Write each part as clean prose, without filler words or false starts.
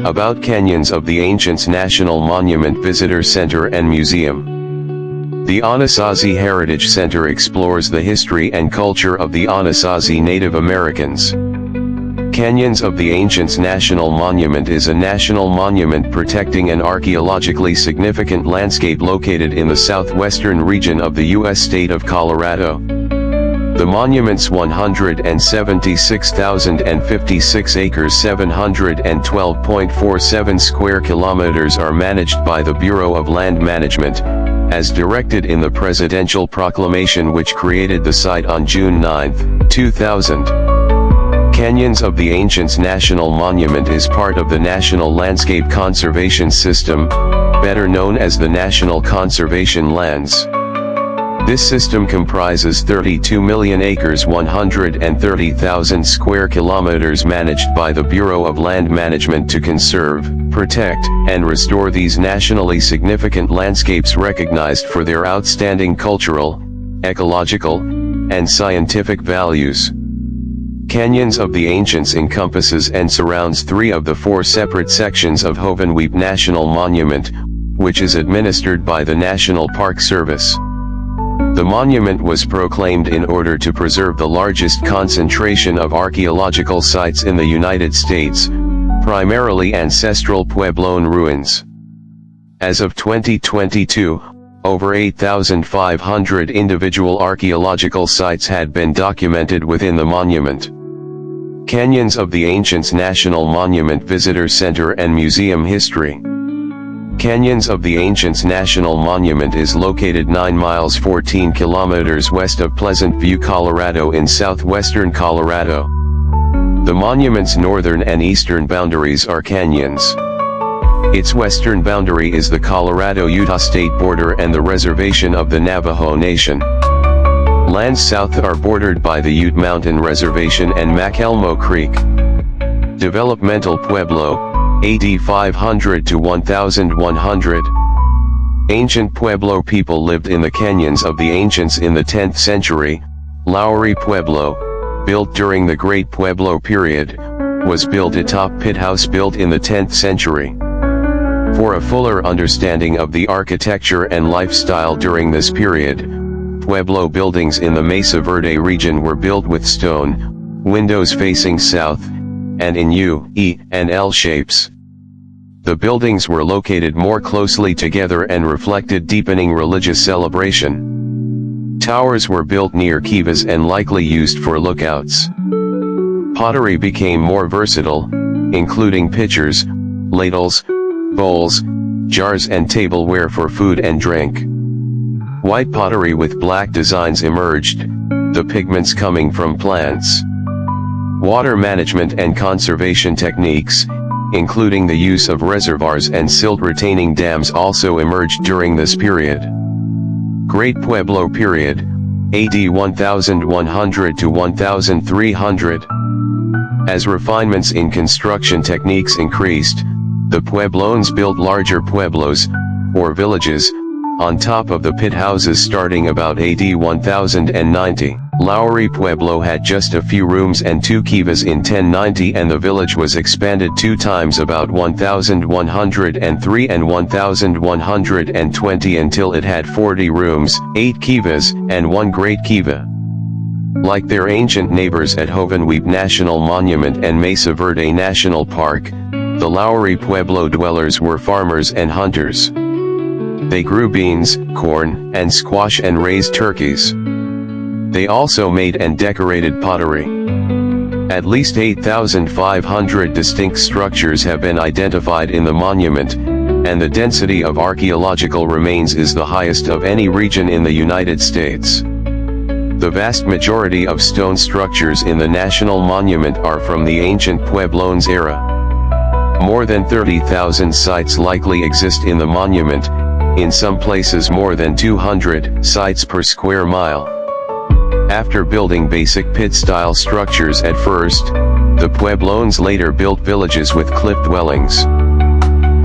About Canyons of the Ancients National Monument Visitor Center and Museum. The Anasazi Heritage Center explores the history and culture of the Anasazi Native Americans. Canyons of the Ancients National Monument is a national monument protecting an archaeologically significant landscape located in the southwestern region of the U.S. state of Colorado. The monument's 176,056 acres 712.47 square kilometers are managed by the Bureau of Land Management, as directed in the presidential proclamation which created the site on June 9, 2000. Canyons of the Ancients National Monument is part of the National Landscape Conservation System, better known as the National Conservation Lands. This system comprises 32 million acres 130,000 square kilometers managed by the Bureau of Land Management to conserve, protect, and restore these nationally significant landscapes recognized for their outstanding cultural, ecological, and scientific values. Canyons of the Ancients encompasses and surrounds 3 of the 4 separate sections of Hovenweep National Monument, which is administered by the National Park Service. The monument was proclaimed in order to preserve the largest concentration of archaeological sites in the United States, primarily Ancestral Puebloan ruins. As of 2022, over 8,500 individual archaeological sites had been documented within the monument. Canyons of the Ancients National Monument Visitor Center and Museum History. Canyons of the Ancients National Monument is located 9 miles 14 kilometers west of Pleasant View, Colorado in southwestern Colorado. The monument's northern and eastern boundaries are canyons. Its western boundary is the Colorado-Utah state border and the reservation of the Navajo Nation. Lands south are bordered by the Ute Mountain Reservation and McElmo Creek. Developmental Pueblo, AD 500 to 1100. Ancient Pueblo people lived in the canyons of the ancients in the 10th century. Lowry Pueblo, built during the Great Pueblo period, was built atop pit house built in the 10th century. For a fuller understanding of the architecture and lifestyle during this period, Pueblo buildings in the Mesa Verde region were built with stone, windows facing south, and in U, E, and L shapes. The buildings were located more closely together and reflected deepening religious celebration. Towers were built near kivas and likely used for lookouts. Pottery became more versatile, including pitchers, ladles, bowls, jars and tableware for food and drink. White pottery with black designs emerged, the pigments coming from plants. Water management and conservation techniques, including the use of reservoirs and silt-retaining dams, also emerged during this period. Great Pueblo period, AD 1100 to 1300. As refinements in construction techniques increased, the Puebloans built larger pueblos, or villages, on top of the pit houses starting about AD 1090. Lowry Pueblo had just a few rooms and 2 kivas in 1090, and the village was expanded 2 times about 1103 and 1120 until it had 40 rooms, 8 kivas, and 1 great kiva. Like their ancient neighbors at Hovenweep National Monument and Mesa Verde National Park, the Lowry Pueblo dwellers were farmers and hunters. They grew beans, corn, and squash and raised turkeys. They also made and decorated pottery. At least 8,500 distinct structures have been identified in the monument, and the density of archaeological remains is the highest of any region in the United States. The vast majority of stone structures in the National Monument are from the ancient Puebloans era. More than 30,000 sites likely exist in the monument, in some places more than 200 sites per square mile. After building basic pit-style structures at first, the Puebloans later built villages with cliff dwellings.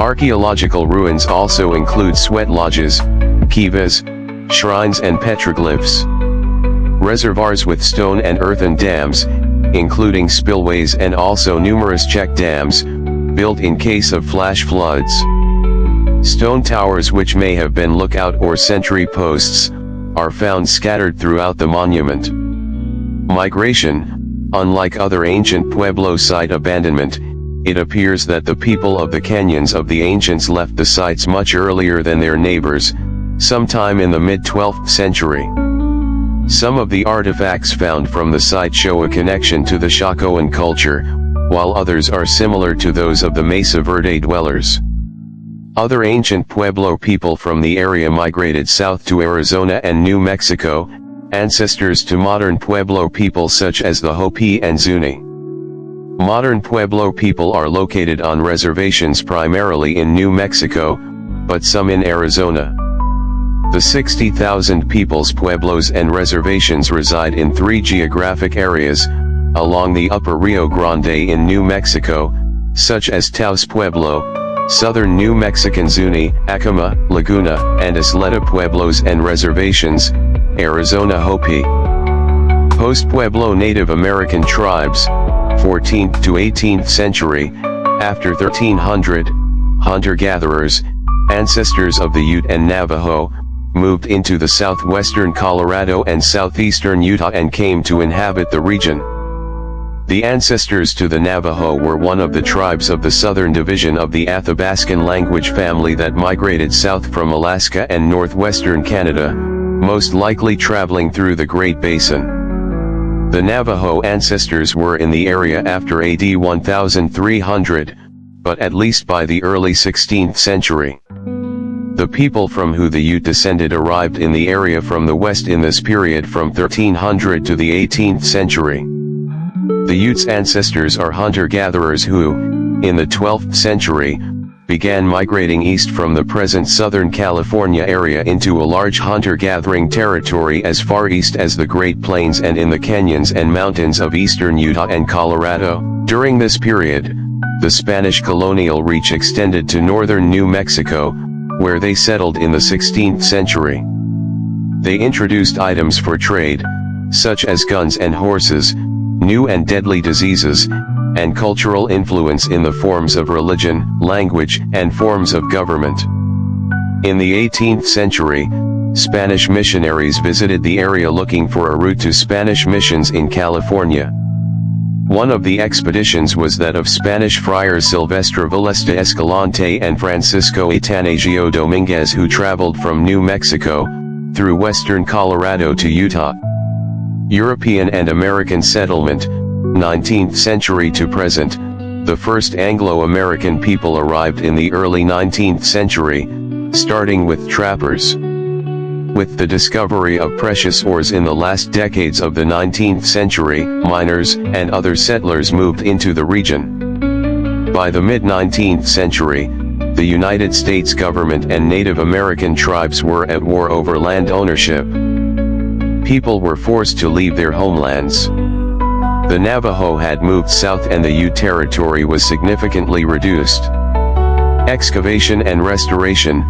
Archaeological ruins also include sweat lodges, kivas, shrines and petroglyphs. Reservoirs with stone and earthen dams, including spillways and also numerous check dams, built in case of flash floods. Stone towers, which may have been lookout or sentry posts, are found scattered throughout the monument. Migration. Unlike other ancient Pueblo site abandonment, it appears that the people of the canyons of the ancients left the sites much earlier than their neighbors, sometime in the mid-12th century. Some of the artifacts found from the site show a connection to the Chacoan culture, while others are similar to those of the Mesa Verde dwellers. Other ancient Pueblo people from the area migrated south to Arizona and New Mexico, ancestors to modern Pueblo people such as the Hopi and Zuni. Modern Pueblo people are located on reservations primarily in New Mexico, but some in Arizona. The 60,000 peoples pueblos and reservations reside in 3 geographic areas, along the upper Rio Grande in New Mexico, such as Taos Pueblo, southern New Mexican Zuni, Acoma, Laguna, and Isleta Pueblos and reservations, Arizona Hopi. Post-Pueblo Native American tribes, 14th to 18th century, after 1300, hunter-gatherers, ancestors of the Ute and Navajo, moved into the southwestern Colorado and southeastern Utah and came to inhabit the region. The ancestors to the Navajo were one of the tribes of the southern division of the Athabascan language family that migrated south from Alaska and northwestern Canada, most likely traveling through the Great Basin. The Navajo ancestors were in the area after AD 1300, but at least by the early 16th century. The people from who the Ute descended arrived in the area from the west in this period from 1300 to the 18th century. The Ute's ancestors are hunter-gatherers who, in the 12th century, began migrating east from the present Southern California area into a large hunter-gathering territory as far east as the Great Plains and in the canyons and mountains of eastern Utah and Colorado. During this period, the Spanish colonial reach extended to northern New Mexico, where they settled in the 16th century. They introduced items for trade, such as guns and horses, new and deadly diseases, and cultural influence in the forms of religion, language, and forms of government. In the 18th century, Spanish missionaries visited the area looking for a route to Spanish missions in California. One of the expeditions was that of Spanish friars Silvestre Vélez de Escalante and Francisco Atanasio Dominguez, who traveled from New Mexico, through western Colorado to Utah. European and American settlement, 19th century to present. The first Anglo-American people arrived in the early 19th century, starting with trappers. With the discovery of precious ores in the last decades of the 19th century, miners and other settlers moved into the region. By the mid-19th century, the United States government and Native American tribes were at war over land ownership. People were forced to leave their homelands. The Navajo had moved south and the Ute territory was significantly reduced. Excavation and restoration.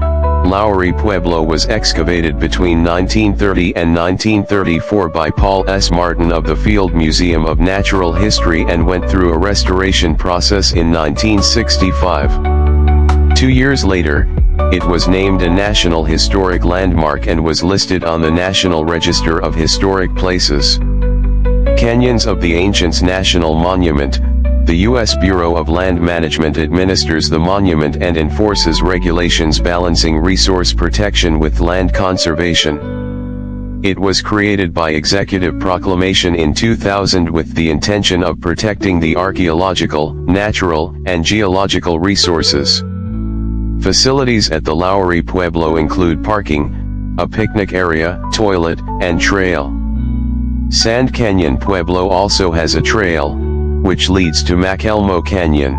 Lowry Pueblo was excavated between 1930 and 1934 by Paul S. Martin of the Field Museum of Natural History and went through a restoration process in 1965. 2 years later, it was named a National Historic Landmark and was listed on the National Register of Historic Places. Canyons of the Ancients National Monument. The U.S. Bureau of Land Management administers the monument and enforces regulations balancing resource protection with land conservation. It was created by executive proclamation in 2000 with the intention of protecting the archaeological, natural, and geological resources. Facilities at the Lowry Pueblo include parking, a picnic area, toilet, and trail. Sand Canyon Pueblo also has a trail, which leads to McElmo Canyon.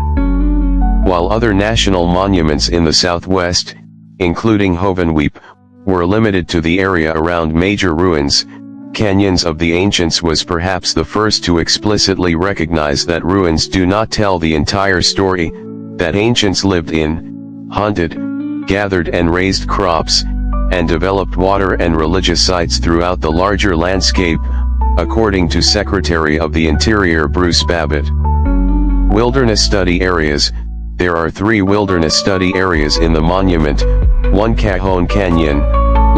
While other national monuments in the southwest, including Hovenweep, were limited to the area around major ruins, Canyons of the Ancients was perhaps the first to explicitly recognize that ruins do not tell the entire story, that ancients lived in, hunted, gathered and raised crops, and developed water and religious sites throughout the larger landscape, according to Secretary of the Interior Bruce Babbitt. Wilderness study areas. There are 3 wilderness study areas in the monument. 1 Cajon Canyon,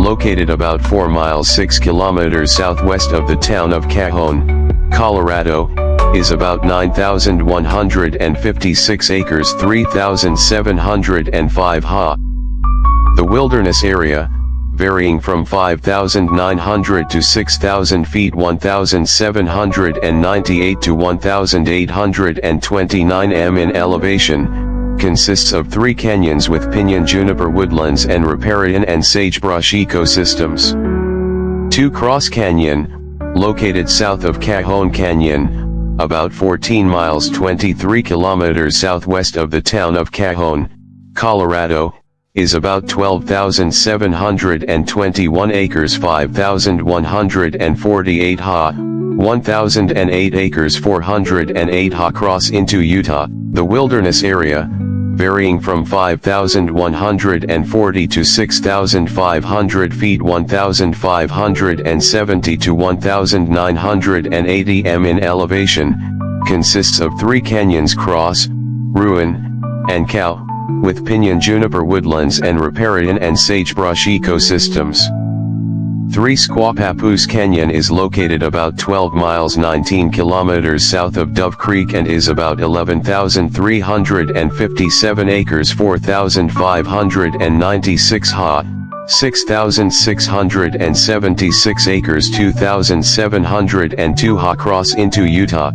located about 4 miles 6 kilometers southwest of the town of Cajon, Colorado, is about 9,156 acres 3,705 ha. The wilderness area, varying from 5,900 to 6,000 feet 1,798 to 1,829 m in elevation, consists of 3 canyons with pinyon juniper woodlands and riparian and sagebrush ecosystems. 2 Cross Canyon, located south of Cajon Canyon, about 14 miles 23 kilometers southwest of the town of Cajon, Colorado, is about 12,721 acres 5,148 ha, 1,008 acres 408 ha cross into Utah. The wilderness area, varying from 5,140 to 6,500 feet 1,570 to 1,980 m in elevation, consists of 3 canyons Cross, Ruin, and Cow, with pinyon juniper woodlands and riparian and sagebrush ecosystems. 3 Squaw Papoose Canyon is located about 12 miles 19 kilometers south of Dove Creek and is about 11,357 acres 4,596 ha, 6,676 acres 2,702 ha cross into Utah.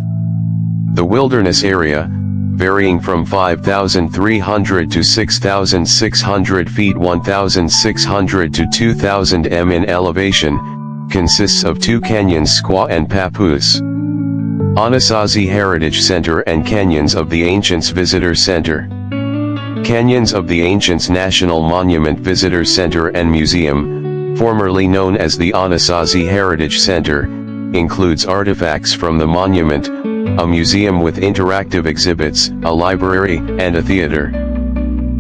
The wilderness area, varying from 5,300 to 6,600 feet 1,600 to 2,000 m in elevation, consists of 2 canyons Squaw and Papoose. Anasazi Heritage Center and Canyons of the Ancients Visitor Center. Canyons of the Ancients National Monument Visitor Center and Museum, formerly known as the Anasazi Heritage Center, includes artifacts from the monument, a museum with interactive exhibits, a library, and a theater.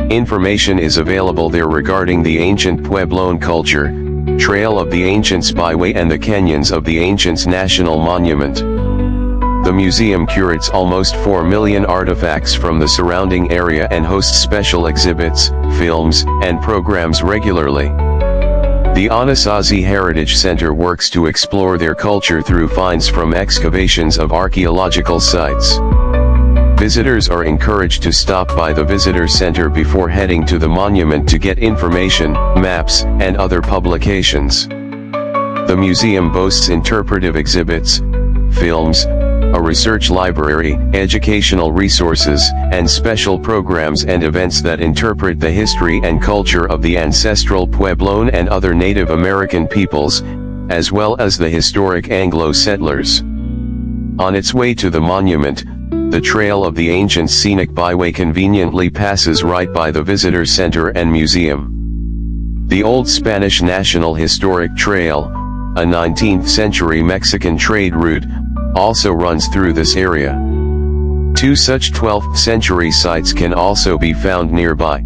Information is available there regarding the ancient Puebloan culture, Trail of the Ancients Byway and the Canyons of the Ancients National Monument. The museum curates almost 4 million artifacts from the surrounding area and hosts special exhibits, films, and programs regularly. The Anasazi Heritage Center works to explore their culture through finds from excavations of archaeological sites. Visitors are encouraged to stop by the visitor center before heading to the monument to get information, maps, and other publications. The museum boasts interpretive exhibits, films, a research library, educational resources, and special programs and events that interpret the history and culture of the ancestral Puebloan and other Native American peoples, as well as the historic Anglo settlers. On its way to the monument, the Trail of the Ancients Scenic Byway conveniently passes right by the visitor center and museum. The Old Spanish National Historic Trail, a 19th century Mexican trade route, also runs through this area. 2 such 12th century sites can also be found nearby.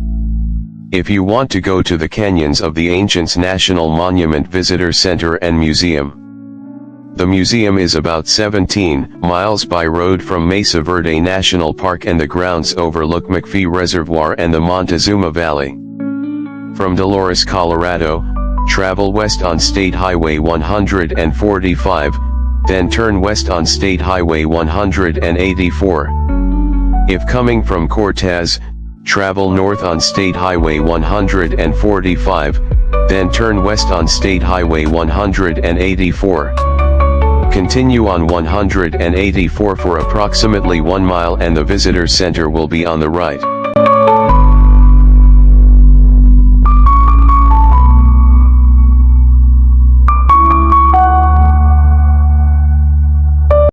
If you want to go to the Canyons of the Ancients National Monument Visitor Center and Museum. The museum is about 17 miles by road from Mesa Verde National Park and the grounds overlook McPhee Reservoir and the Montezuma Valley. From Dolores, Colorado, travel west on State Highway 145, then turn west on State Highway 184. If coming from Cortez, travel north on State Highway 145, then turn west on State Highway 184. Continue on 184 for approximately 1 mile and the visitor center will be on the right.